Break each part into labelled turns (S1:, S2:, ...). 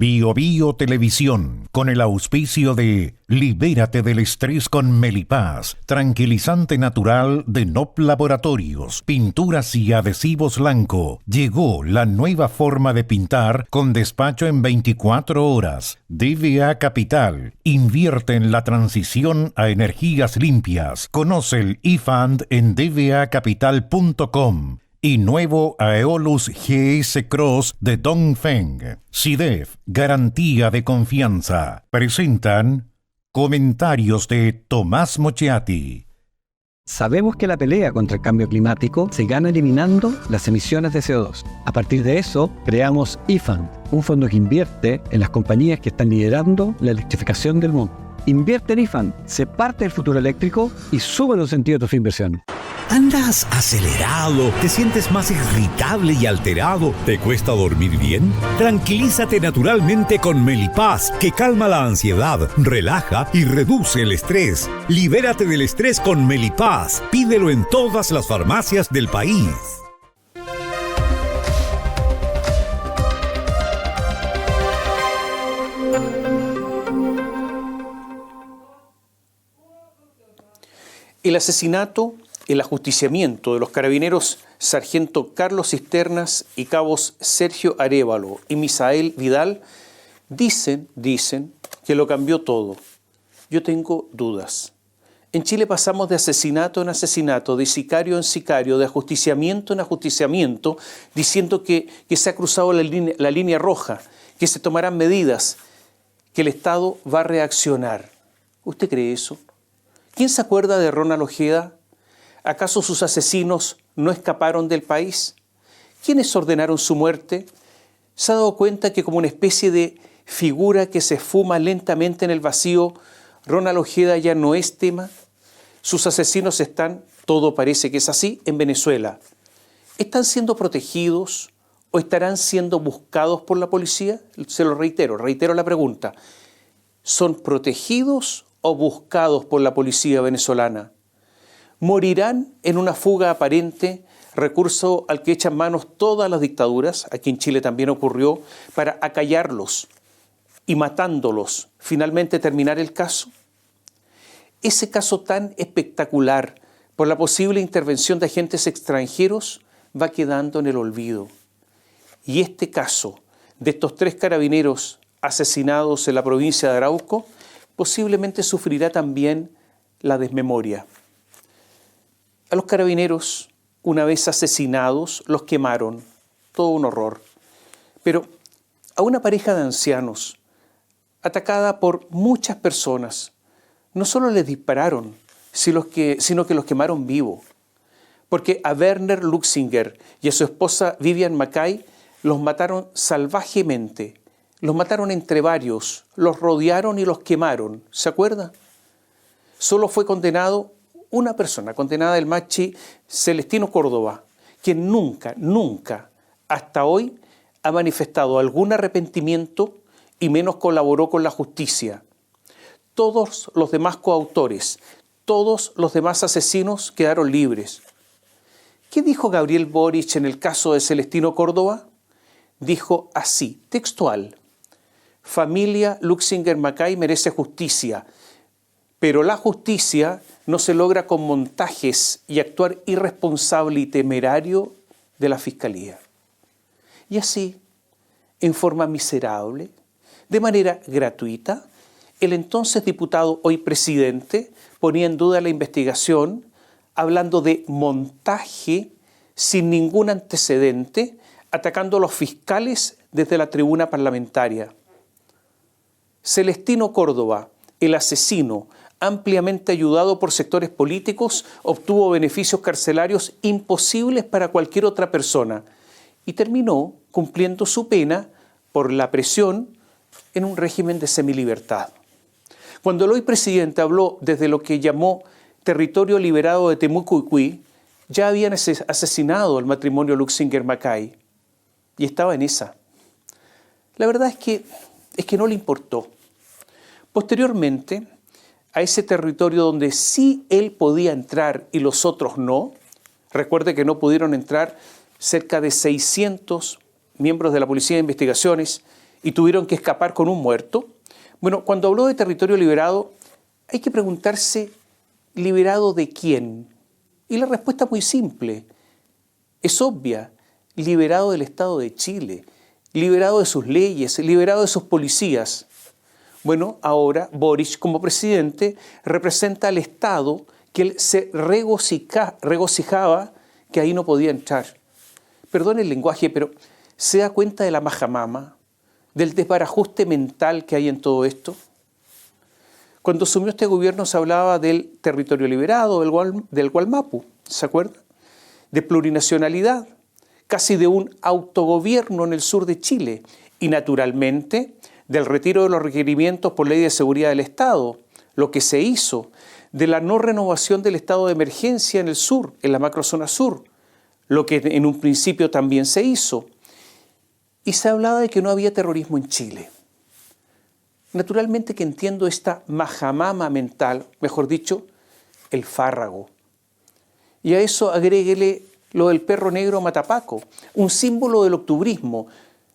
S1: Bio Bio Televisión, con el auspicio de Libérate del estrés con Melipaz, tranquilizante natural de NOP Laboratorios, pinturas y adhesivos Lanco. Llegó la nueva forma de pintar con despacho en 24 horas. DVA Capital, invierte en la transición a energías limpias. Conoce el eFund en dvacapital.com. Y nuevo Aeolus GS Cross de Dongfeng. SIDEF, garantía de confianza. Presentan comentarios de Tomás Mochiati.
S2: Sabemos que la pelea contra el cambio climático se gana eliminando las emisiones de CO2. A partir de eso, creamos eFund, un fondo que invierte en las compañías que están liderando la electrificación del mundo. Invierte en eFund, sé parte del futuro eléctrico y sube los sentidos de tu inversión.
S3: ¿Andas acelerado? ¿Te sientes más irritable y alterado? ¿Te cuesta dormir bien? Tranquilízate naturalmente con Melipaz, que calma la ansiedad, relaja y reduce el estrés. Libérate del estrés con Melipaz. Pídelo en todas las farmacias del país.
S4: El asesinato, el ajusticiamiento de los carabineros sargento Carlos Cisternas y cabos Sergio Arévalo y Misael Vidal dicen que lo cambió todo. Yo tengo dudas. En Chile pasamos de asesinato en asesinato, de sicario en sicario, de ajusticiamiento en ajusticiamiento, diciendo que se ha cruzado la línea roja, que se tomarán medidas, que el Estado va a reaccionar. ¿Usted cree eso? ¿Quién se acuerda de Ronald Ojeda? ¿Acaso sus asesinos no escaparon del país? ¿Quiénes ordenaron su muerte? ¿Se ha dado cuenta que como una especie de figura que se esfuma lentamente en el vacío, Ronald Ojeda ya no es tema? Sus asesinos están, todo parece que es así, en Venezuela. ¿Están siendo protegidos o estarán siendo buscados por la policía? Se lo reitero la pregunta. ¿Son protegidos o buscados por la policía venezolana? ¿Morirán en una fuga aparente, recurso al que echan manos todas las dictaduras, aquí en Chile también ocurrió, para acallarlos y matándolos, finalmente terminar el caso? Ese caso tan espectacular por la posible intervención de agentes extranjeros va quedando en el olvido. Y este caso de estos 3 carabineros asesinados en la provincia de Arauco posiblemente sufrirá también la desmemoria. A los carabineros, una vez asesinados, los quemaron. Todo un horror. Pero a una pareja de ancianos, atacada por muchas personas, no solo les dispararon, sino que los quemaron vivo. Porque a Werner Luxinger y a su esposa Vivian Mackay los mataron salvajemente. Los mataron entre varios, los rodearon y los quemaron. ¿Se acuerda? Solo fue condenado una persona, condenada el machi Celestino Córdoba, que nunca, hasta hoy ha manifestado algún arrepentimiento y menos colaboró con la justicia. Todos los demás coautores, todos los demás asesinos quedaron libres. ¿Qué dijo Gabriel Boric en el caso de Celestino Córdoba? Dijo así, textual: familia Luxinger Mackay merece justicia, pero la justicia no se logra con montajes y actuar irresponsable y temerario de la Fiscalía. Y así, en forma miserable, de manera gratuita, el entonces diputado, hoy presidente, ponía en duda la investigación, hablando de montaje sin ningún antecedente, atacando a los fiscales desde la tribuna parlamentaria. Celestino Córdoba, el asesino, ampliamente ayudado por sectores políticos, obtuvo beneficios carcelarios imposibles para cualquier otra persona y terminó cumpliendo su pena por la presión en un régimen de semilibertad. Cuando el hoy presidente habló desde lo que llamó territorio liberado de Temucuicui, ya habían asesinado al matrimonio Luxinger Mackay y estaba en esa. La verdad es que no le importó. Posteriormente, a ese territorio donde sí él podía entrar y los otros no, recuerde que no pudieron entrar cerca de 600 miembros de la Policía de Investigaciones y tuvieron que escapar con un muerto. Bueno, cuando habló de territorio liberado, hay que preguntarse, ¿liberado de quién? Y la respuesta es muy simple, es obvia, liberado del Estado de Chile, liberado de sus leyes, liberado de sus policías. Bueno, ahora Boric como presidente representa al Estado que él se regocijaba que ahí no podía entrar. Perdón el lenguaje, pero ¿se da cuenta de la majamama, del desbarajuste mental que hay en todo esto? Cuando asumió este gobierno se hablaba del territorio liberado, del Gualmapu, ¿se acuerdan? De plurinacionalidad, casi de un autogobierno en el sur de Chile y naturalmente del retiro de los requerimientos por ley de seguridad del Estado, lo que se hizo, de la no renovación del estado de emergencia en el sur, en la macrozona sur, lo que en un principio también se hizo. Y se hablaba de que no había terrorismo en Chile. Naturalmente que entiendo esta majamama mental, mejor dicho, el fárrago. Y a eso agréguele lo del perro negro matapaco, un símbolo del octubrismo,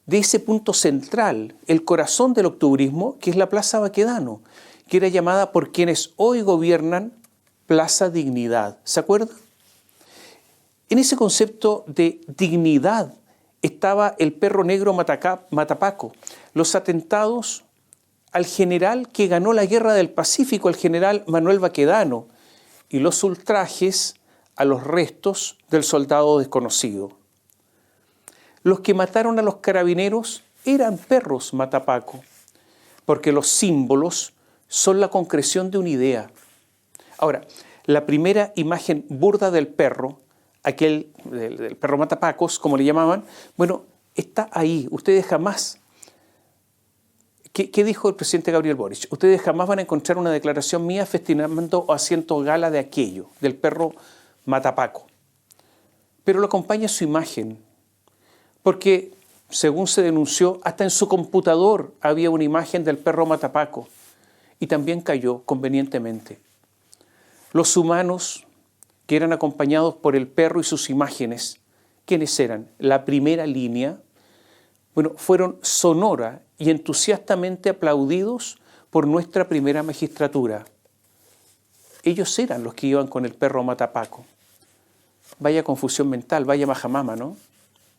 S4: de ese punto central, el corazón del octubrismo, que es la Plaza Baquedano, que era llamada por quienes hoy gobiernan Plaza Dignidad. ¿Se acuerdan? En ese concepto de dignidad estaba el perro negro matapaco, los atentados al general que ganó la Guerra del Pacífico, el general Manuel Baquedano, y los ultrajes a los restos del soldado desconocido. Los que mataron a los carabineros eran perros matapaco, porque los símbolos son la concreción de una idea. Ahora, la primera imagen burda del perro, aquel del perro matapacos, como le llamaban, bueno, está ahí. Ustedes jamás... ¿Qué dijo el presidente Gabriel Boric? Ustedes jamás van a encontrar una declaración mía festinando o haciendo gala de aquello, del perro matapaco. Pero lo acompaña su imagen, porque, según se denunció, hasta en su computador había una imagen del perro matapaco y también cayó convenientemente. Los humanos que eran acompañados por el perro y sus imágenes, ¿quiénes eran? La primera línea, bueno, fueron sonora y entusiastamente aplaudidos por nuestra primera magistratura. Ellos eran los que iban con el perro matapaco. Vaya confusión mental, vaya majamama, ¿no?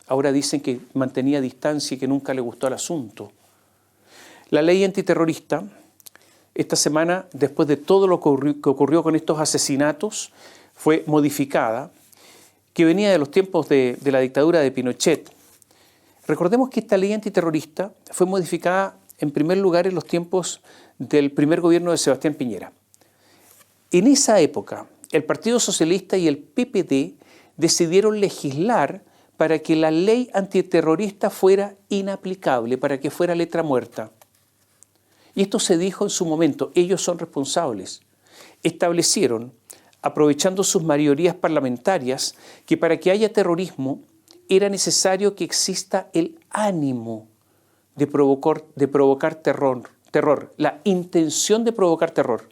S4: Ahora dicen que mantenía distancia y que nunca le gustó el asunto. La ley antiterrorista, esta semana, después de todo lo que ocurrió con estos asesinatos, fue modificada, que venía de los tiempos de la dictadura de Pinochet. Recordemos que esta ley antiterrorista fue modificada en primer lugar en los tiempos del primer gobierno de Sebastián Piñera. En esa época, el Partido Socialista y el PPD decidieron legislar para que la ley antiterrorista fuera inaplicable, para que fuera letra muerta. Y esto se dijo en su momento, ellos son responsables. Establecieron, aprovechando sus mayorías parlamentarias, que para que haya terrorismo era necesario que exista el ánimo de provocar terror, la intención de provocar terror.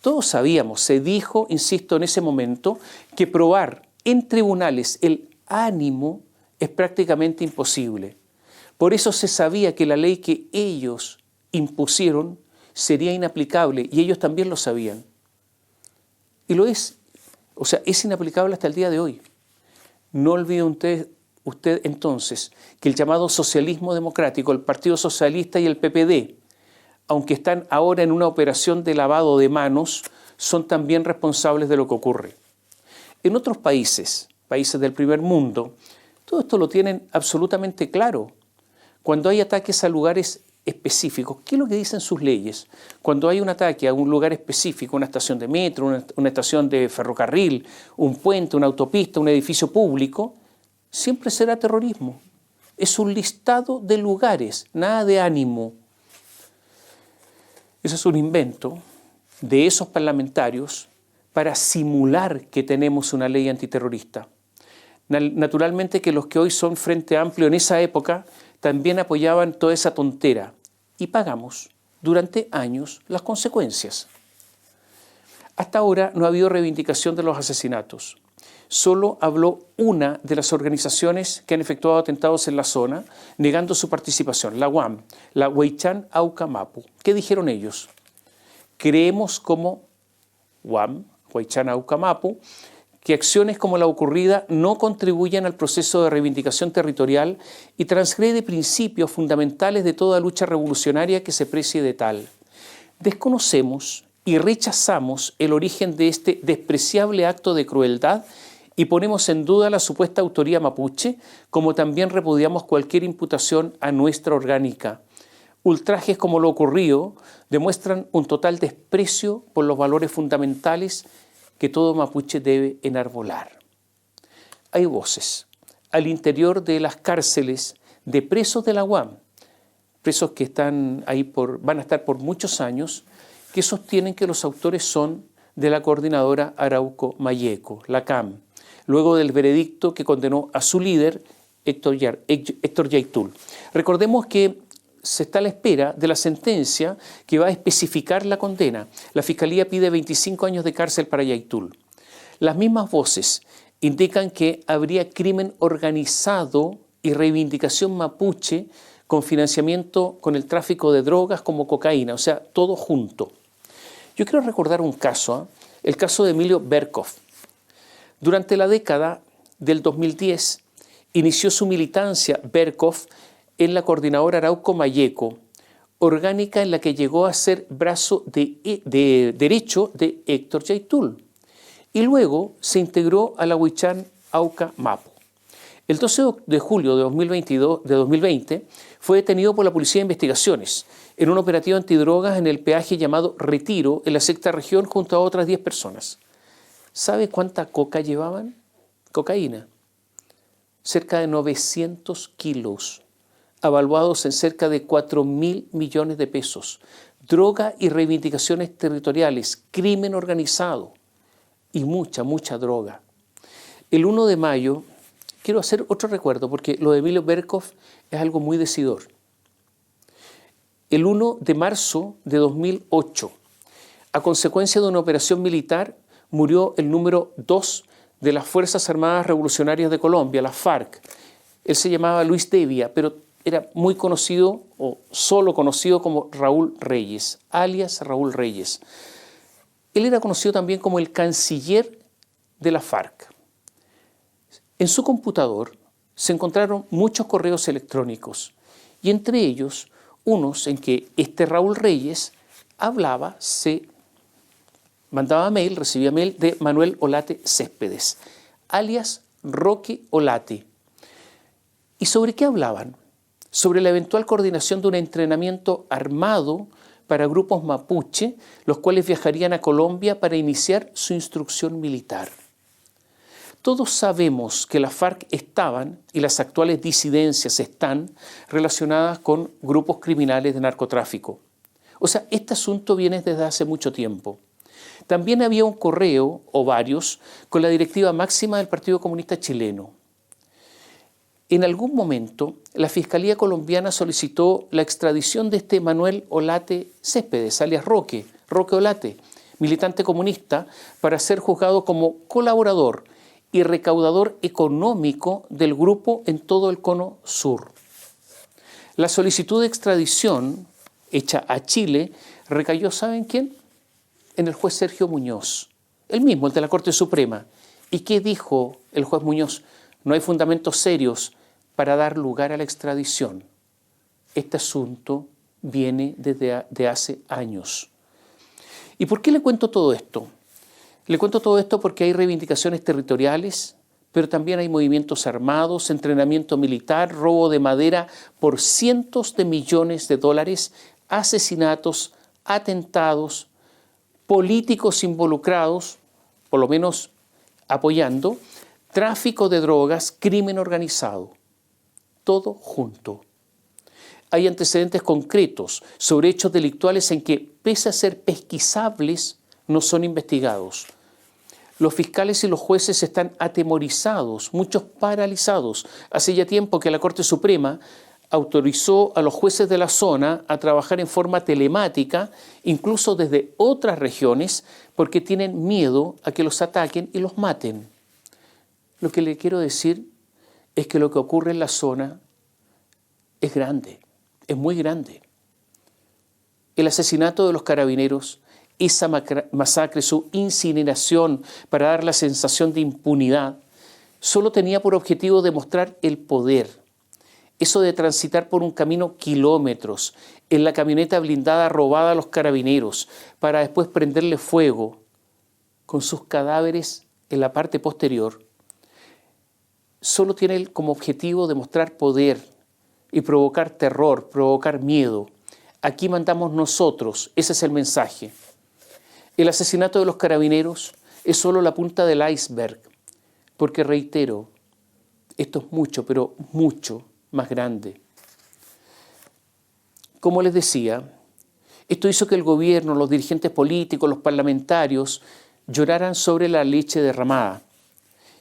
S4: Todos sabíamos, se dijo, insisto, en ese momento, que probar en tribunales el ánimo es prácticamente imposible. Por eso se sabía que la ley que ellos impusieron sería inaplicable y ellos también lo sabían. Y lo es, o sea, es inaplicable hasta el día de hoy. No olvide usted entonces que el llamado socialismo democrático, el Partido Socialista y el PPD, aunque están ahora en una operación de lavado de manos, son también responsables de lo que ocurre. En otros países del primer mundo, todo esto lo tienen absolutamente claro. Cuando hay ataques a lugares específicos, ¿qué es lo que dicen sus leyes? Cuando hay un ataque a un lugar específico, una estación de metro, una estación de ferrocarril, un puente, una autopista, un edificio público, siempre será terrorismo. Es un listado de lugares, nada de ánimo. Eso es un invento de esos parlamentarios para simular que tenemos una ley antiterrorista. Naturalmente que los que hoy son Frente Amplio en esa época también apoyaban toda esa tontera y pagamos durante años las consecuencias. Hasta ahora no ha habido reivindicación de los asesinatos. Solo habló una de las organizaciones que han efectuado atentados en la zona, negando su participación, la UAM, la Huaychán Auca Mapu. ¿Qué dijeron ellos? Creemos como UAM, Huaychán Auca Mapu, que acciones como la ocurrida no contribuyen al proceso de reivindicación territorial y transgrede principios fundamentales de toda lucha revolucionaria que se precie de tal. Desconocemos y rechazamos el origen de este despreciable acto de crueldad y ponemos en duda la supuesta autoría mapuche, como también repudiamos cualquier imputación a nuestra orgánica. Ultrajes como lo ocurrido demuestran un total desprecio por los valores fundamentales que todo mapuche debe enarbolar. Hay voces al interior de las cárceles de presos de la UAM, presos que están ahí van a estar por muchos años, que sostienen que los autores son de la coordinadora Arauco Mayeco, la CAM, luego del veredicto que condenó a su líder, Héctor Yaitul. Recordemos que se está a la espera de la sentencia que va a especificar la condena. La Fiscalía pide 25 años de cárcel para Yaitul. Las mismas voces indican que habría crimen organizado y reivindicación mapuche con financiamiento con el tráfico de drogas como cocaína, o sea, todo junto. Yo quiero recordar un caso, el caso de Emilio Berkov. Durante la década del 2010 inició su militancia Berkov en la coordinadora Arauco Mayeco, orgánica en la que llegó a ser brazo de derecho de Héctor Yaitul, y luego se integró a la Huaychán Auca Mapu. El 12 de julio de 2020 fue detenido por la Policía de Investigaciones en un operativo antidrogas en el peaje llamado Retiro, en la sexta región, junto a otras 10 personas. ¿Sabe cuánta coca llevaban? Cocaína. Cerca de 900 kilos, avaluados en cerca de 4.000 millones de pesos. Droga y reivindicaciones territoriales, crimen organizado y mucha droga. El 1 de mayo, quiero hacer otro recuerdo porque lo de Emilio Berkov es algo muy decidor. El 1 de marzo de 2008, a consecuencia de una operación militar, murió el número 2 de las Fuerzas Armadas Revolucionarias de Colombia, las FARC. Él se llamaba Luis Devia, pero era muy conocido o solo conocido como Raúl Reyes, alias Raúl Reyes. Él era conocido también como el canciller de la FARC. En su computador se encontraron muchos correos electrónicos y entre ellos unos en que este Raúl Reyes hablaba, mandaba mail, recibía mail de Manuel Olate Céspedes, alias Roque Olate. ¿Y sobre qué hablaban? Sobre la eventual coordinación de un entrenamiento armado para grupos mapuche, los cuales viajarían a Colombia para iniciar su instrucción militar. Todos sabemos que las FARC estaban, y las actuales disidencias están, relacionadas con grupos criminales de narcotráfico. O sea, este asunto viene desde hace mucho tiempo. También había un correo, o varios, con la directiva máxima del Partido Comunista Chileno. En algún momento, la Fiscalía colombiana solicitó la extradición de este Manuel Olate Céspedes, alias Roque Olate, militante comunista, para ser juzgado como colaborador y recaudador económico del grupo en todo el cono sur. La solicitud de extradición hecha a Chile recayó, ¿saben quién? En el juez Sergio Muñoz, el mismo, el de la Corte Suprema. ¿Y qué dijo el juez Muñoz? No hay fundamentos serios para dar lugar a la extradición. Este asunto viene desde hace años. ¿Y por qué le cuento todo esto? Le cuento todo esto porque hay reivindicaciones territoriales, pero también hay movimientos armados, entrenamiento militar, robo de madera por cientos de millones de dólares, asesinatos, atentados, políticos involucrados, por lo menos apoyando, tráfico de drogas, crimen organizado. Todo junto. Hay antecedentes concretos sobre hechos delictuales en que, pese a ser pesquisables, no son investigados. Los fiscales y los jueces están atemorizados, muchos paralizados. Hace ya tiempo que la Corte Suprema autorizó a los jueces de la zona a trabajar en forma telemática, incluso desde otras regiones, porque tienen miedo a que los ataquen y los maten. Lo que le quiero decir es que lo que ocurre en la zona es grande, es muy grande. El asesinato de los carabineros, esa masacre, su incineración para dar la sensación de impunidad, solo tenía por objetivo demostrar el poder. Eso de transitar por un camino kilómetros en la camioneta blindada robada a los carabineros para después prenderle fuego con sus cadáveres en la parte posterior, solo tiene como objetivo demostrar poder y provocar terror, provocar miedo. Aquí mandamos nosotros, ese es el mensaje. El asesinato de los carabineros es solo la punta del iceberg, porque reitero, esto es mucho, pero mucho más grande. Como les decía, esto hizo que el gobierno, los dirigentes políticos, los parlamentarios lloraran sobre la leche derramada.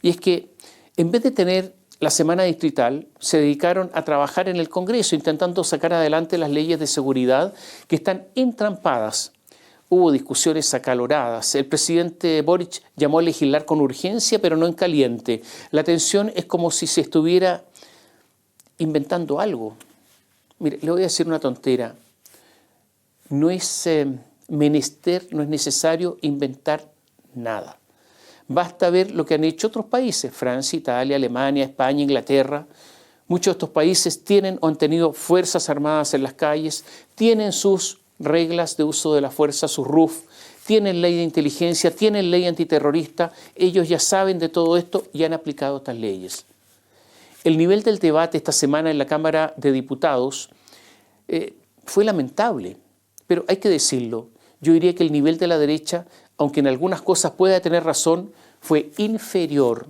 S4: Y es que en vez de tener la semana distrital, se dedicaron a trabajar en el Congreso intentando sacar adelante las leyes de seguridad que están entrampadas. Hubo discusiones acaloradas. El presidente Boric llamó a legislar con urgencia, pero no en caliente. La tensión es como si se estuviera inventando algo. Mire, le voy a decir una tontera. No es menester, no es necesario inventar nada. Basta ver lo que han hecho otros países, Francia, Italia, Alemania, España, Inglaterra. Muchos de estos países tienen o han tenido fuerzas armadas en las calles, tienen sus reglas de uso de la fuerza, sus RUF, tienen ley de inteligencia, tienen ley antiterrorista. Ellos ya saben de todo esto y han aplicado estas leyes. El nivel del debate esta semana en la Cámara de Diputados fue lamentable, pero hay que decirlo. Yo diría que el nivel de la derecha, aunque en algunas cosas pueda tener razón, fue inferior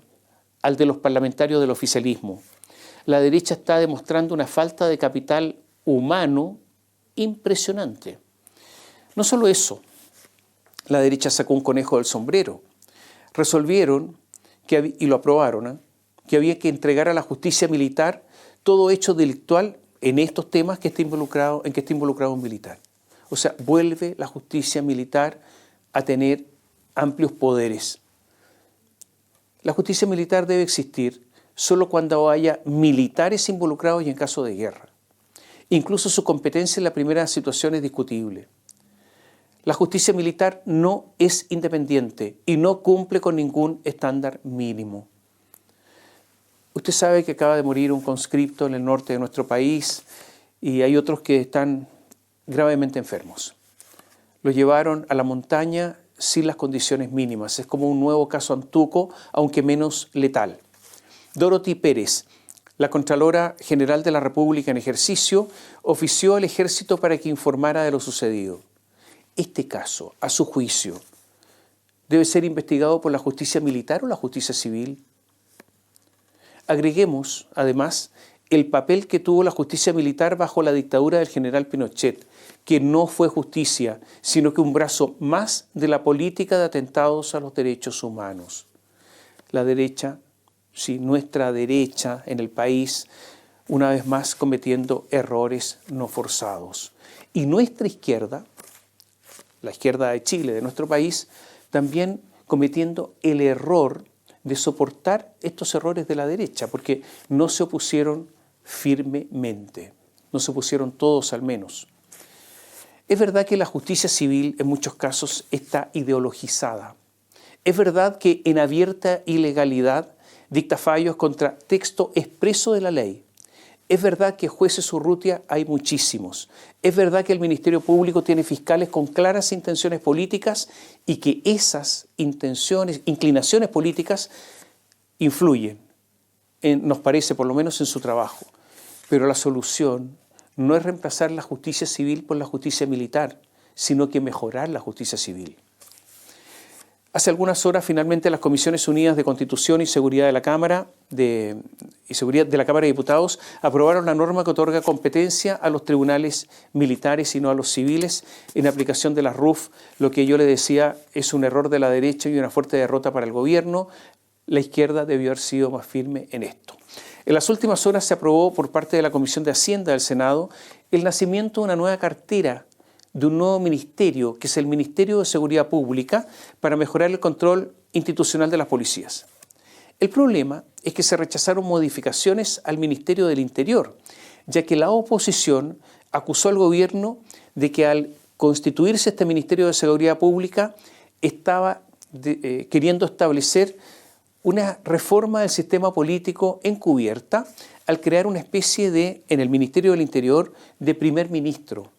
S4: al de los parlamentarios del oficialismo. La derecha está demostrando una falta de capital humano impresionante. No solo eso, la derecha sacó un conejo del sombrero. Resolvieron, y lo aprobaron, que había que entregar a la justicia militar todo hecho delictual en estos temas en que está involucrado un militar. O sea, vuelve la justicia militar a tener amplios poderes. La justicia militar debe existir solo cuando haya militares involucrados y en caso de guerra. Incluso su competencia en la primera situación es discutible. La justicia militar no es independiente y no cumple con ningún estándar mínimo. Usted sabe que acaba de morir un conscripto en el norte de nuestro país y hay otros que están gravemente enfermos. Los llevaron a la montaña sin las condiciones mínimas. Es como un nuevo caso Antuco, aunque menos letal. Dorothy Pérez, la Contralora General de la República en ejercicio, ofició al Ejército para que informara de lo sucedido. Este caso, a su juicio, ¿debe ser investigado por la justicia militar o la justicia civil? Agreguemos, además, el papel que tuvo la justicia militar bajo la dictadura del general Pinochet, que no fue justicia, sino que un brazo más de la política de atentados a los derechos humanos. La derecha, sí, nuestra derecha en el país, una vez más cometiendo errores no forzados. Y nuestra izquierda, la izquierda de Chile, de nuestro país, también cometiendo el error de soportar estos errores de la derecha, porque no se opusieron firmemente, no se opusieron todos al menos. Es verdad que la justicia civil en muchos casos está ideologizada. Es verdad que en abierta ilegalidad dicta fallos contra texto expreso de la ley. Es verdad que jueces Urrutia hay muchísimos. Es verdad que el Ministerio Público tiene fiscales con claras intenciones políticas y que esas inclinaciones políticas influyen, nos parece, por lo menos en su trabajo. Pero la solución no es reemplazar la justicia civil por la justicia militar, sino que mejorar la justicia civil. Hace algunas horas, finalmente, las Comisiones Unidas de Constitución y Seguridad de la Cámara de Diputados aprobaron la norma que otorga competencia a los tribunales militares y no a los civiles en aplicación de las RUF. Lo que yo le decía es un error de la derecha y una fuerte derrota para el gobierno. La izquierda debió haber sido más firme en esto. En las últimas horas se aprobó por parte de la Comisión de Hacienda del Senado el nacimiento de una nueva cartera, de un nuevo ministerio, que es el Ministerio de Seguridad Pública, para mejorar el control institucional de las policías. El problema es que se rechazaron modificaciones al Ministerio del Interior, ya que la oposición acusó al gobierno de que al constituirse este Ministerio de Seguridad Pública estaba queriendo establecer una reforma del sistema político encubierta al crear una especie de, en el Ministerio del Interior, de primer ministro.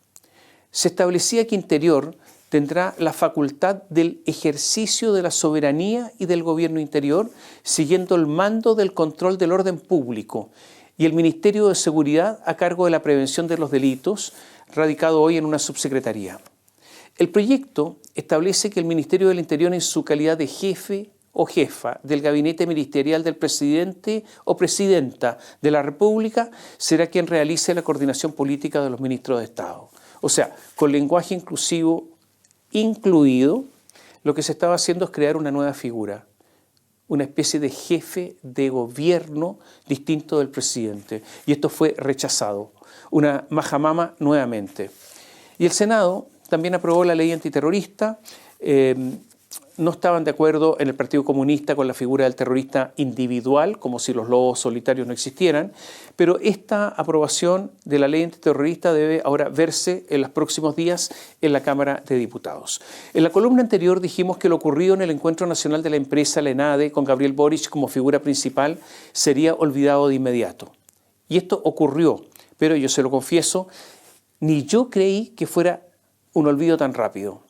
S4: Se establecía que Interior tendrá la facultad del ejercicio de la soberanía y del gobierno interior, siguiendo el mando del control del orden público, y el Ministerio de Seguridad a cargo de la prevención de los delitos, radicado hoy en una subsecretaría. El proyecto establece que el Ministerio del Interior, en su calidad de jefe o jefa del gabinete ministerial del presidente o presidenta de la República, será quien realice la coordinación política de los ministros de Estado. O sea, con lenguaje inclusivo incluido, lo que se estaba haciendo es crear una nueva figura, una especie de jefe de gobierno distinto del presidente. Y esto fue rechazado, una majamama nuevamente. Y el Senado también aprobó la ley antiterrorista. No estaban de acuerdo en el Partido Comunista con la figura del terrorista individual, como si los lobos solitarios no existieran, pero esta aprobación de la ley antiterrorista debe ahora verse en los próximos días en la Cámara de Diputados. En la columna anterior dijimos que lo ocurrido en el Encuentro Nacional de la Empresa, la ENADE, con Gabriel Boric como figura principal, sería olvidado de inmediato. Y esto ocurrió, pero yo se lo confieso, ni yo creí que fuera un olvido tan rápido.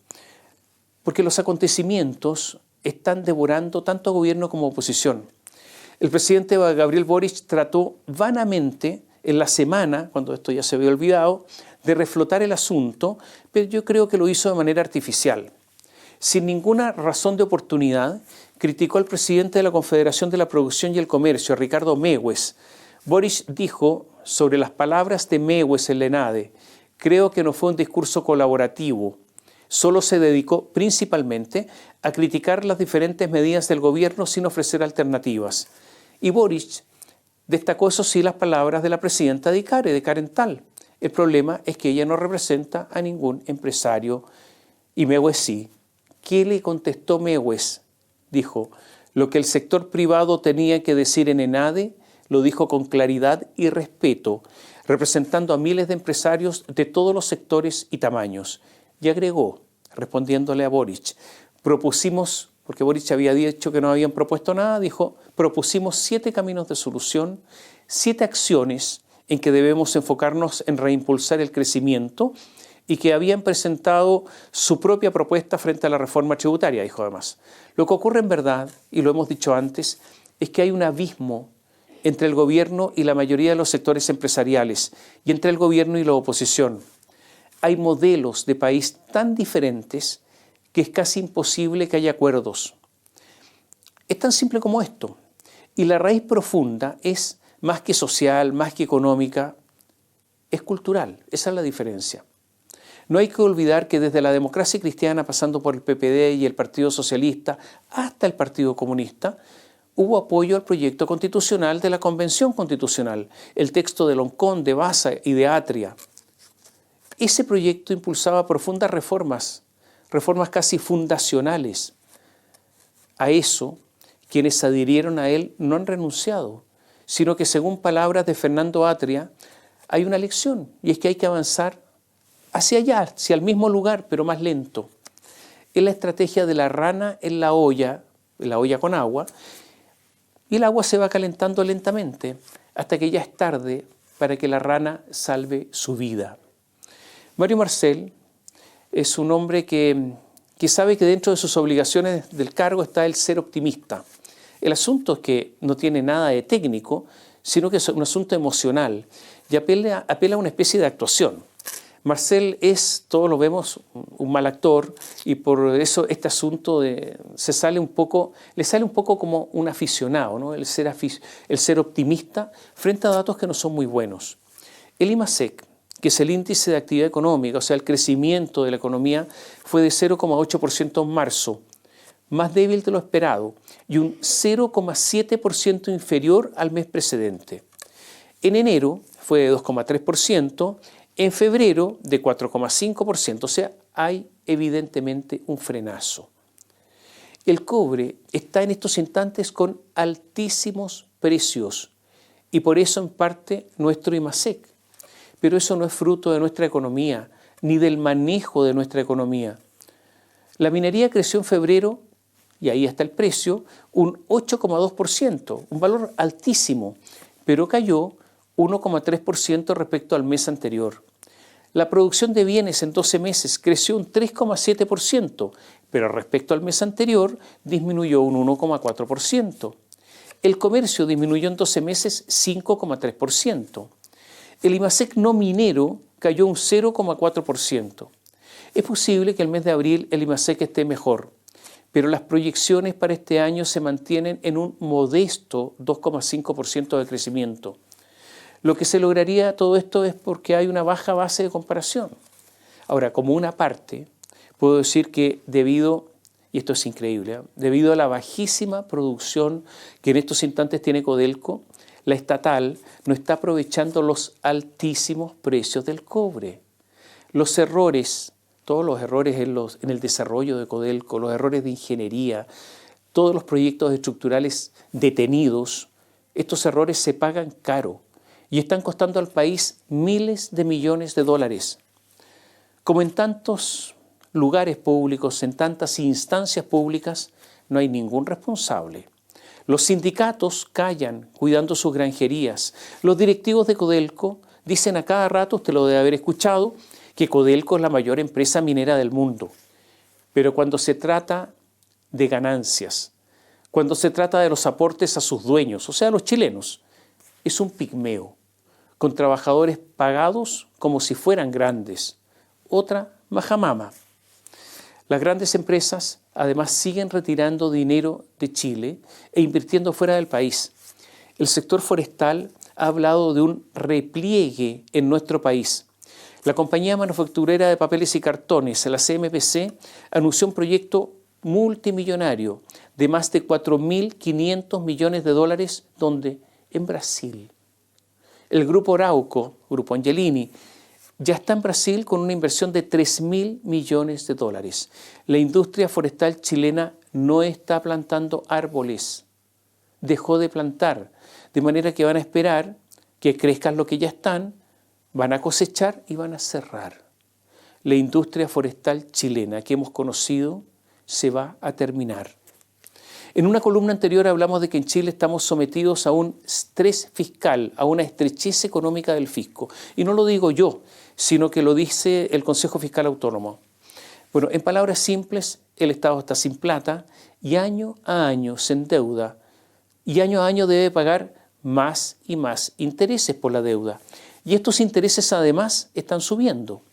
S4: Porque los acontecimientos están devorando tanto gobierno como oposición. El presidente Gabriel Boric trató vanamente en la semana, cuando esto ya se había olvidado, de reflotar el asunto, pero yo creo que lo hizo de manera artificial. Sin ninguna razón de oportunidad, criticó al presidente de la Confederación de la Producción y el Comercio, Ricardo Mewes. Boric dijo sobre las palabras de Mewes en la ENADE: creo que no fue un discurso colaborativo. Solo se dedicó principalmente a criticar las diferentes medidas del gobierno sin ofrecer alternativas. Y Boric destacó, eso sí, las palabras de la presidenta de ICARE, de Karen Tal. El problema es que ella no representa a ningún empresario. Y Mewes sí. ¿Qué le contestó Mewes? Dijo: lo que el sector privado tenía que decir en ENADE lo dijo con claridad y respeto, representando a miles de empresarios de todos los sectores y tamaños. Y agregó, respondiéndole a Boric, propusimos, porque Boric había dicho que no habían propuesto nada, dijo, propusimos 7 caminos de solución, 7 acciones en que debemos enfocarnos en reimpulsar el crecimiento y que habían presentado su propia propuesta frente a la reforma tributaria, dijo además. Lo que ocurre en verdad, y lo hemos dicho antes, es que hay un abismo entre el gobierno y la mayoría de los sectores empresariales y entre el gobierno y la oposición. Hay modelos de país tan diferentes que es casi imposible que haya acuerdos. Es tan simple como esto. Y la raíz profunda es más que social, más que económica, es cultural. Esa es la diferencia. No hay que olvidar que desde la democracia cristiana, pasando por el PPD y el Partido Socialista, hasta el Partido Comunista, hubo apoyo al proyecto constitucional de la Convención Constitucional, el texto de Loncón, de Baza y de Atria. Ese proyecto impulsaba profundas reformas casi fundacionales. A eso, quienes se adhirieron a él no han renunciado, sino que según palabras de Fernando Atria, hay una lección, y es que hay que avanzar hacia allá, hacia el mismo lugar, pero más lento. Es la estrategia de la rana en la olla con agua, y el agua se va calentando lentamente hasta que ya es tarde para que la rana salve su vida. Mario Marcel es un hombre que sabe que dentro de sus obligaciones del cargo está el ser optimista. El asunto es que no tiene nada de técnico, sino que es un asunto emocional y apela a una especie de actuación. Marcel es, todos lo vemos, un mal actor y por eso este asunto le sale un poco como un aficionado, ¿no? El ser optimista frente a datos que no son muy buenos. El IMASEC, que es el índice de actividad económica, o sea, el crecimiento de la economía, fue de 0,8% en marzo, más débil de lo esperado, y un 0,7% inferior al mes precedente. En enero fue de 2,3%, en febrero de 4,5%, o sea, hay evidentemente un frenazo. El cobre está en estos instantes con altísimos precios y por eso en parte nuestro IMASEC. Pero eso no es fruto de nuestra economía ni del manejo de nuestra economía. La minería creció en febrero, y ahí está el precio, un 8,2%, un valor altísimo, pero cayó 1,3% respecto al mes anterior. La producción de bienes en 12 meses creció un 3,7%, pero respecto al mes anterior disminuyó un 1,4%. El comercio disminuyó en 12 meses 5,3%. El IMASEC no minero cayó un 0,4%. Es posible que el mes de abril el IMASEC esté mejor, pero las proyecciones para este año se mantienen en un modesto 2,5% de crecimiento. Lo que se lograría todo esto es porque hay una baja base de comparación. Ahora, como una parte, puedo decir que debido, y esto es increíble, debido a la bajísima producción que en estos instantes tiene Codelco, la estatal no está aprovechando los altísimos precios del cobre. Los errores, todos los errores en el desarrollo de Codelco, los errores de ingeniería, todos los proyectos estructurales detenidos, estos errores se pagan caro y están costando al país miles de millones de dólares. Como en tantos lugares públicos, en tantas instancias públicas, no hay ningún responsable. Los sindicatos callan cuidando sus granjerías. Los directivos de Codelco dicen a cada rato, usted lo debe haber escuchado, que Codelco es la mayor empresa minera del mundo. Pero cuando se trata de ganancias, cuando se trata de los aportes a sus dueños, o sea, a los chilenos, es un pigmeo, con trabajadores pagados como si fueran grandes. Otra majamama. Las grandes empresas además siguen retirando dinero de Chile e invirtiendo fuera del país. El sector forestal ha hablado de un repliegue en nuestro país. La compañía manufacturera de papeles y cartones, la CMPC, anunció un proyecto multimillonario de más de 4.500 millones de dólares, donde en Brasil. El grupo Arauco, Grupo Angelini, ya está en Brasil con una inversión de 3.000 millones de dólares. La industria forestal chilena no está plantando árboles, dejó de plantar, de manera que van a esperar que crezcan lo que ya están, van a cosechar y van a cerrar. La industria forestal chilena que hemos conocido se va a terminar. En una columna anterior hablamos de que en Chile estamos sometidos a un estrés fiscal, a una estrechez económica del fisco. Y no lo digo yo, sino que lo dice el Consejo Fiscal Autónomo. Bueno, en palabras simples, el Estado está sin plata y año a año se endeuda y año a año debe pagar más y más intereses por la deuda. Y estos intereses además están subiendo.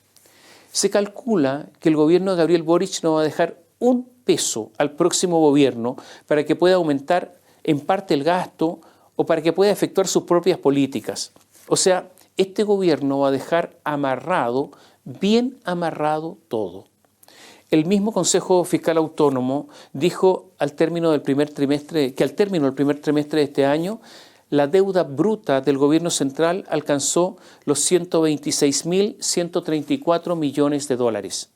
S4: Se calcula que el gobierno de Gabriel Boric no va a dejar un peso al próximo gobierno para que pueda aumentar en parte el gasto o para que pueda efectuar sus propias políticas. O sea, este gobierno va a dejar amarrado, bien amarrado todo. El mismo Consejo Fiscal Autónomo dijo que al término del primer trimestre de este año, la deuda bruta del gobierno central alcanzó los 126.134 millones de dólares.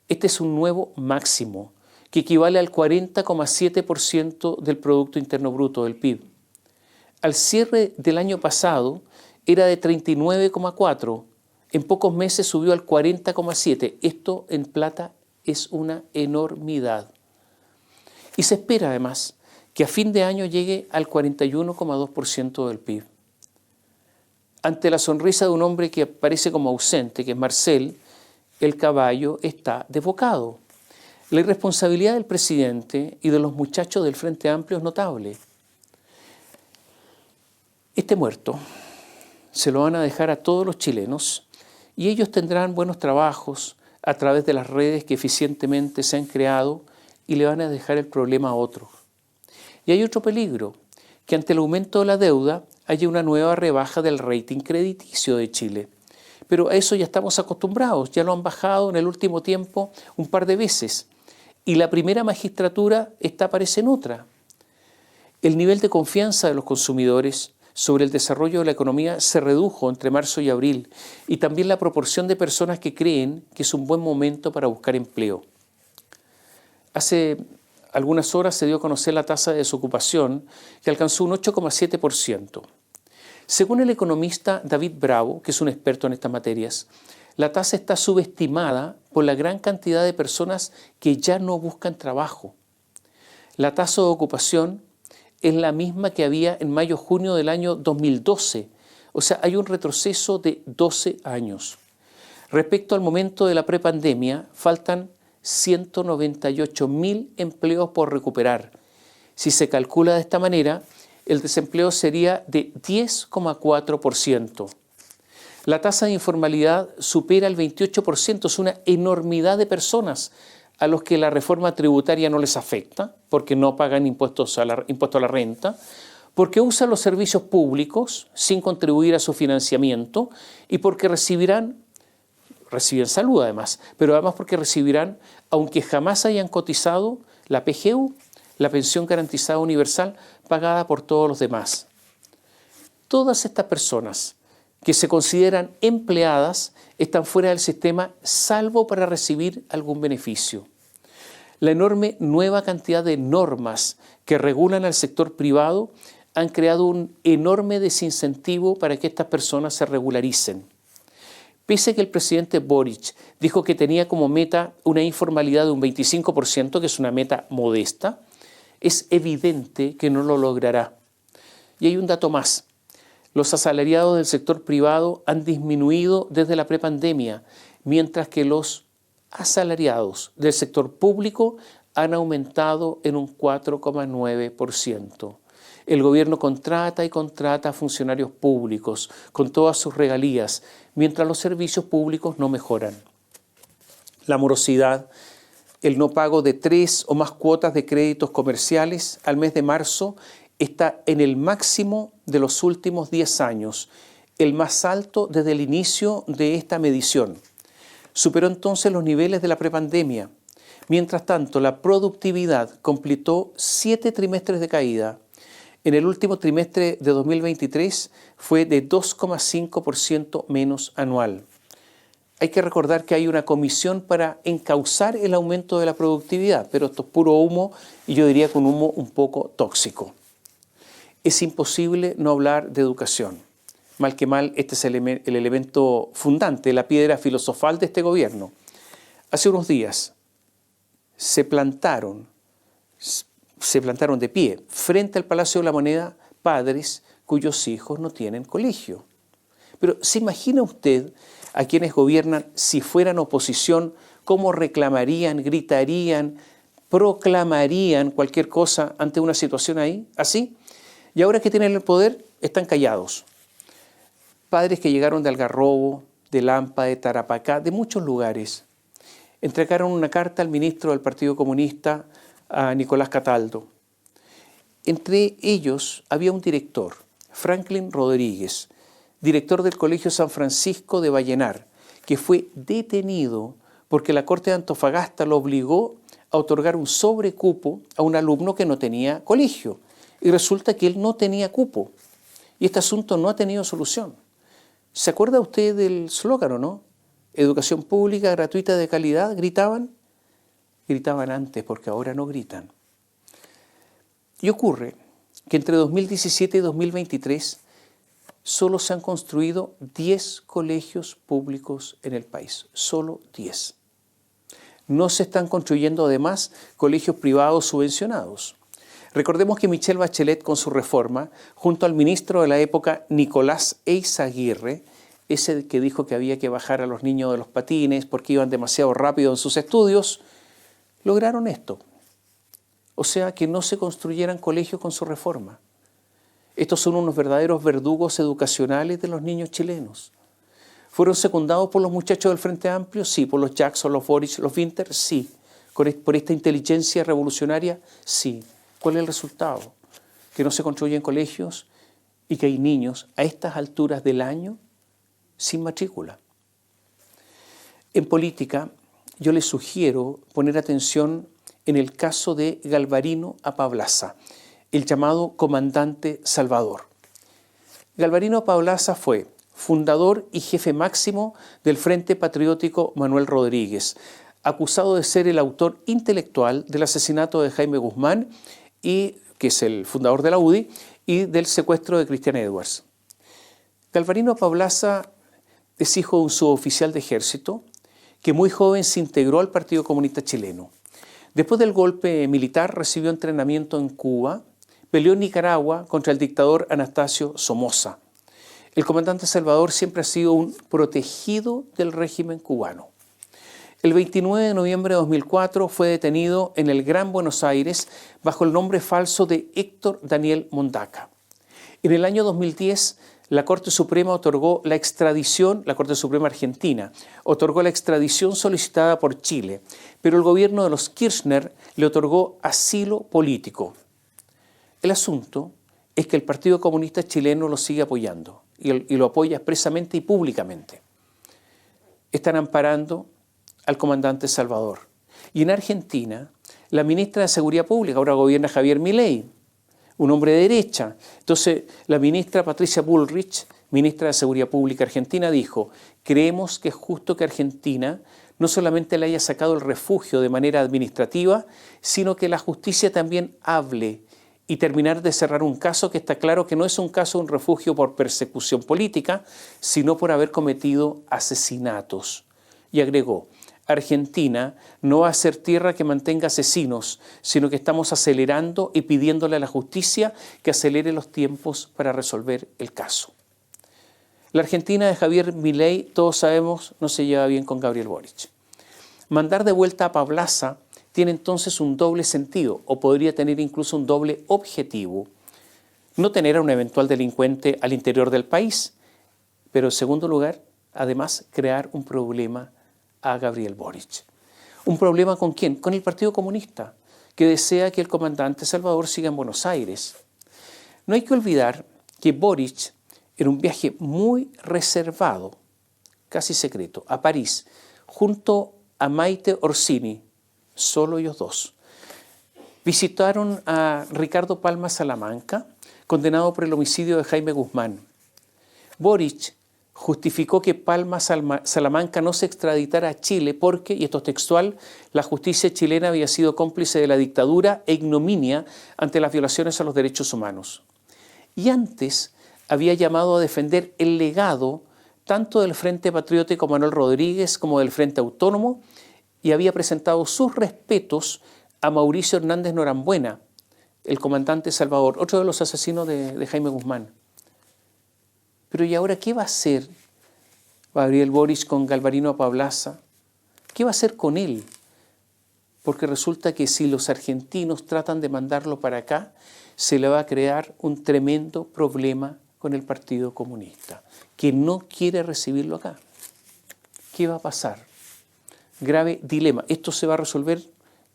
S4: Este es un nuevo máximo que equivale al 40,7% del Producto Interno Bruto, del PIB. Al cierre del año pasado era de 39,4%, en pocos meses subió al 40,7%. Esto en plata es una enormidad. Y se espera además que a fin de año llegue al 41,2% del PIB. Ante la sonrisa de un hombre que parece como ausente, que es Marcel, el caballo está desbocado. La irresponsabilidad del presidente y de los muchachos del Frente Amplio es notable. Este muerto se lo van a dejar a todos los chilenos y ellos tendrán buenos trabajos a través de las redes que eficientemente se han creado y le van a dejar el problema a otros. Y hay otro peligro, que ante el aumento de la deuda haya una nueva rebaja del rating crediticio de Chile. Pero a eso ya estamos acostumbrados, ya lo han bajado en el último tiempo un par de veces. Y la primera magistratura aparece en otra. El nivel de confianza de los consumidores sobre el desarrollo de la economía se redujo entre marzo y abril, y también la proporción de personas que creen que es un buen momento para buscar empleo. Hace algunas horas se dio a conocer la tasa de desocupación, que alcanzó un 8,7%. Según el economista David Bravo, que es un experto en estas materias, la tasa está subestimada por la gran cantidad de personas que ya no buscan trabajo. La tasa de ocupación es la misma que había en mayo-junio del año 2012, o sea, hay un retroceso de 12 años. Respecto al momento de la prepandemia, faltan 198.000 empleos por recuperar. Si se calcula de esta manera, el desempleo sería de 10,4%. La tasa de informalidad supera el 28%, es una enormidad de personas a los que la reforma tributaria no les afecta, porque no pagan impuestos a la renta, porque usan los servicios públicos sin contribuir a su financiamiento y porque reciben salud además, pero además porque recibirán, aunque jamás hayan cotizado, la PGU, la pensión garantizada universal, pagada por todos los demás. Todas estas personas que se consideran empleadas están fuera del sistema salvo para recibir algún beneficio. La enorme nueva cantidad de normas que regulan al sector privado han creado un enorme desincentivo para que estas personas se regularicen. Pese a que el presidente Boric dijo que tenía como meta una informalidad de un 25%, que es una meta modesta, es evidente que no lo logrará. Y hay un dato más. Los asalariados del sector privado han disminuido desde la prepandemia, mientras que los asalariados del sector público han aumentado en un 4,9%. El gobierno contrata y contrata a funcionarios públicos con todas sus regalías, mientras los servicios públicos no mejoran. La morosidad, el no pago de 3 o más cuotas de créditos comerciales al mes de marzo está en el máximo de los últimos 10 años, el más alto desde el inicio de esta medición. Superó entonces los niveles de la prepandemia. Mientras tanto, la productividad completó 7 trimestres de caída. En el último trimestre de 2023 fue de 2,5% menos anual. Hay que recordar que hay una comisión para encauzar el aumento de la productividad, pero esto es puro humo y yo diría que un humo un poco tóxico. Es imposible no hablar de educación. Mal que mal, este es el elemento fundante, la piedra filosofal de este gobierno. Hace unos días se plantaron de pie frente al Palacio de la Moneda padres cuyos hijos no tienen colegio. Pero ¿se imagina usted a quienes gobiernan si fueran oposición, cómo reclamarían, gritarían, proclamarían cualquier cosa ante una situación así? Y ahora que tienen el poder, están callados. Padres que llegaron de Algarrobo, de Lampa, de Tarapacá, de muchos lugares, entregaron una carta al ministro del Partido Comunista, a Nicolás Cataldo. Entre ellos había un director, Franklin Rodríguez, director del Colegio San Francisco de Vallenar, que fue detenido porque la Corte de Antofagasta lo obligó a otorgar un sobrecupo a un alumno que no tenía colegio. Y resulta que él no tenía cupo. Y este asunto no ha tenido solución. ¿Se acuerda usted del eslogan o no? Educación pública, gratuita, de calidad, gritaban. Gritaban antes porque ahora no gritan. Y ocurre que entre 2017 y 2023 solo se han construido 10 colegios públicos en el país, solo 10. No se están construyendo además colegios privados subvencionados. Recordemos que Michelle Bachelet con su reforma, junto al ministro de la época Nicolás Eyzaguirre, ese que dijo que había que bajar a los niños de los patines porque iban demasiado rápido en sus estudios, lograron esto. O sea, que no se construyeran colegios con su reforma. Estos son unos verdaderos verdugos educacionales de los niños chilenos. ¿Fueron secundados por los muchachos del Frente Amplio? Sí. ¿Por los Jackson, los Boric, los Winter? Sí. ¿Por esta inteligencia revolucionaria? Sí. ¿Cuál es el resultado? Que no se construyen colegios y que hay niños a estas alturas del año sin matrícula. En política, yo les sugiero poner atención en el caso de Galvarino Apablaza, el llamado comandante Salvador. Galvarino Apablaza fue fundador y jefe máximo del Frente Patriótico Manuel Rodríguez. acusado de ser el autor intelectual del asesinato de Jaime Guzmán, que es el fundador de la UDI, y del secuestro de Cristian Edwards. Galvarino Pablaza es hijo de un suboficial de ejército que muy joven se integró al Partido Comunista Chileno. Después del golpe militar recibió entrenamiento en Cuba, peleó en Nicaragua contra el dictador Anastasio Somoza. El comandante Salvador siempre ha sido un protegido del régimen cubano. El 29 de noviembre de 2004 fue detenido en el Gran Buenos Aires bajo el nombre falso de Héctor Daniel Mondaca. En el año 2010, la Corte Suprema otorgó la extradición, la Corte Suprema Argentina, otorgó la extradición solicitada por Chile, pero el gobierno de los Kirchner le otorgó asilo político. El asunto es que el Partido Comunista Chileno lo sigue apoyando y lo apoya expresamente y públicamente. Están amparando al comandante Salvador. Y en Argentina, la ministra de Seguridad Pública, ahora gobierna Javier Milei, un hombre de derecha. Entonces, la ministra Patricia Bullrich, ministra de Seguridad Pública argentina, dijo: creemos que es justo que Argentina no solamente le haya sacado el refugio de manera administrativa, sino que la justicia también hable y terminar de cerrar un caso que está claro que no es un caso de un refugio por persecución política, sino por haber cometido asesinatos. Y agregó: Argentina no va a ser tierra que mantenga asesinos, sino que estamos acelerando y pidiéndole a la justicia que acelere los tiempos para resolver el caso. La Argentina de Javier Milei, todos sabemos, no se lleva bien con Gabriel Boric. Mandar de vuelta a Pablaza tiene entonces un doble sentido, o podría tener incluso un doble objetivo. No tener a un eventual delincuente al interior del país, pero en segundo lugar, además, crear un problema a Gabriel Boric. ¿Un problema con quién? Con el Partido Comunista, que desea que el comandante Salvador siga en Buenos Aires. No hay que olvidar que Boric, en un viaje muy reservado, casi secreto, a París, junto a Maite Orsini, solo ellos dos, visitaron a Ricardo Palma Salamanca, condenado por el homicidio de Jaime Guzmán. Boric justificó que Palma Salamanca no se extraditara a Chile porque, y esto es textual, la justicia chilena había sido cómplice de la dictadura e ignominia ante las violaciones a los derechos humanos. Y antes había llamado a defender el legado tanto del Frente Patriótico Manuel Rodríguez como del Frente Autónomo, y había presentado sus respetos a Mauricio Hernández Norambuena, el comandante Salvador, otro de los asesinos de Jaime Guzmán. Pero ¿y ahora qué va a hacer Gabriel Boric con Galvarino Pablaza? ¿Qué va a hacer con él? Porque resulta que si los argentinos tratan de mandarlo para acá, se le va a crear un tremendo problema con el Partido Comunista, que no quiere recibirlo acá. ¿Qué va a pasar? Grave dilema. Esto se va a resolver,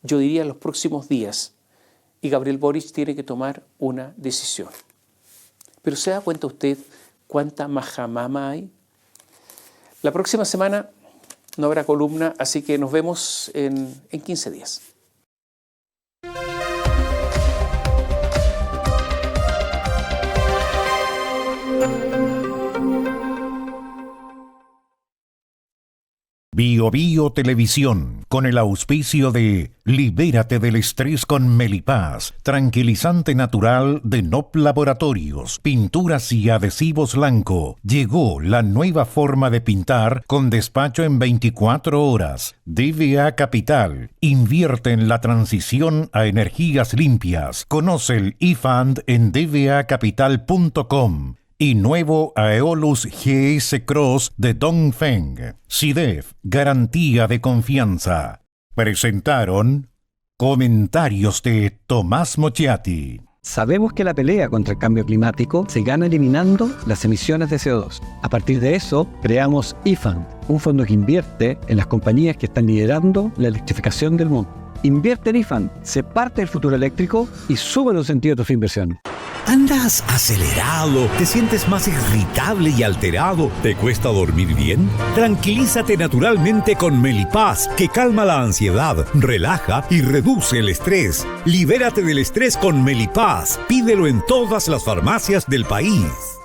S4: yo diría, en los próximos días. Y Gabriel Boric tiene que tomar una decisión. Pero ¿se da cuenta usted cuánta majamama hay? La próxima semana no habrá columna, así que nos vemos en 15 días.
S1: Bio Bio Televisión, con el auspicio de Libérate del estrés con Melipaz, tranquilizante natural de NOP Laboratorios, pinturas y adhesivos Lanco. Llegó la nueva forma de pintar con despacho en 24 horas. DVA Capital, invierte en la transición a energías limpias. Conoce el eFund en dvacapital.com. Y nuevo Aeolus GS Cross de Dongfeng. SIDEF, garantía de confianza. Presentaron comentarios de Tomás Mochiati.
S2: Sabemos que la pelea contra el cambio climático se gana eliminando las emisiones de CO2. A partir de eso, creamos eFund, un fondo que invierte en las compañías que están liderando la electrificación del mundo. Invierte en eFund, sé parte del futuro eléctrico y sube los sentidos de tu inversión.
S3: ¿Andas acelerado? ¿Te sientes más irritable y alterado? ¿Te cuesta dormir bien? Tranquilízate naturalmente con Melipaz, que calma la ansiedad, relaja y reduce el estrés. Libérate del estrés con Melipaz. Pídelo en todas las farmacias del país.